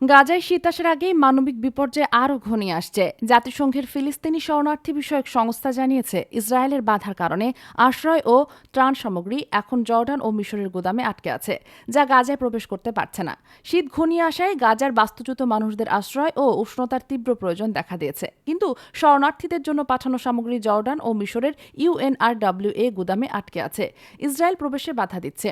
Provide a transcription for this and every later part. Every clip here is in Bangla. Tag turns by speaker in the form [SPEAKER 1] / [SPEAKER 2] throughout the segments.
[SPEAKER 1] গাজায় শীত আসার আগেই মানবিক বিপর্যয় আরও ঘনিয়ে আসছে। জাতিসংঘের ফিলিস্তিনি শরণার্থী বিষয়ক সংস্থা জানিয়েছে, ইসরায়েলের বাধার কারণে আশ্রয় ও ত্রাণ সামগ্রী এখন জর্ডান ও মিশরের গুদামে আটকে আছে, যা গাজায় প্রবেশ করতে পারছে না। শীত ঘনিয়ে আসায় গাজার বাস্তুচ্যুত মানুষদের আশ্রয় ও উষ্ণতার তীব্র প্রয়োজন দেখা দিয়েছে, কিন্তু শরণার্থীদের জন্য পাঠানো সামগ্রী জর্ডান ও মিশরের ইউএনআরডব্লিউএ গুদামে আটকে আছে। ইসরায়েল প্রবেশে বাধা দিচ্ছে।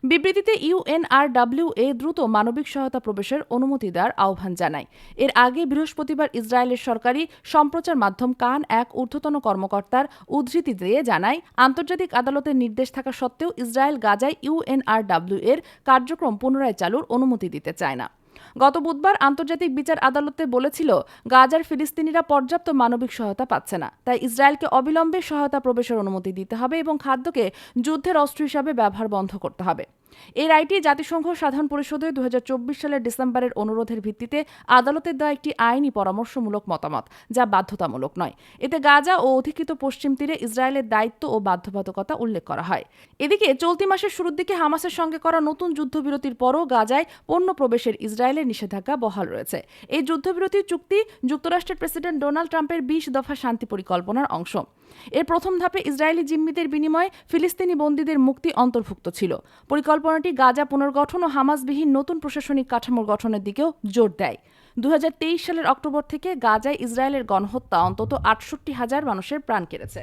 [SPEAKER 1] বিবৃতিতে ইউএনআরডব্লিউএ দ্রুত মানবিক সহায়তা প্রবেশের অনুমতি দেওয়ার আহ্বান জানায়। এর আগে বৃহস্পতিবার ইসরায়েলের সরকারি সম্প্রচার মাধ্যম কান এক ঊর্ধ্বতন কর্মকর্তার উদ্ধৃতি দিয়ে জানায়, আন্তর্জাতিক আদালতের নির্দেশ থাকা সত্ত্বেও ইসরায়েল গাজায় ইউএনআরডব্লিউ এর কার্যক্রম পুনরায় চালুর অনুমতি দিতে চায় না। গত বুধবার আন্তর্জাতিক বিচার আদালতে বলেছিল, গাজার ফিলিস্তিনিরা পর্যাপ্ত মানবিক সহায়তা পাচ্ছে না, তাই ইসরায়েলকে অবিলম্বে সহায়তা প্রবেশের অনুমতি দিতে হবে এবং খাদ্যকে যুদ্ধের অস্ত্র হিসাবে ব্যবহার বন্ধ করতে হবে। এই রায়টি জাতিসংঘ সাধারণ পরিষদে 2024 সালের ডিসেম্বরের অনুরোধের ভিত্তিতে আদালতের দেওয়া একটি আইনি পরামর্শমূলক মতামত, যা বাধ্যতামূলক নয়। এতে গাজা ও অধিকৃত পশ্চিম তীরে ইসরায়েলের দায়িত্ব ও বাধ্যবাধকতা উল্লেখ করা হয়। এদিকে চলতি মাসের শুরুর দিকে হামাসের সঙ্গে করা নতুন যুদ্ধবিরতির পরও গাজায় পণ্য প্রবেশের ইসরায়েলের নিষেধাজ্ঞা বহাল রয়েছে। এই যুদ্ধবিরতি চুক্তি যুক্তরাষ্ট্রের প্রেসিডেন্ট ডোনাল্ড ট্রাম্পের 20 দফা শান্তি পরিকল্পনার অংশ। এর প্রথম ধাপে ইসরায়েলি জিম্মিদের বিনিময়ে ফিলিস্তিনি বন্দীদের মুক্তি অন্তর্ভুক্ত ছিল। পরিকল্পনাটি গাজা পুনর্গঠন ও হামাসবিহীন নতুন প্রশাসনিক কাঠামোর গঠনের দিকেও জোর দেয়। 2023 সালের অক্টোবর থেকে গাজায় ইসরায়েলের গণহত্যা অন্তত 68,000 মানুষের প্রাণ কেড়েছে।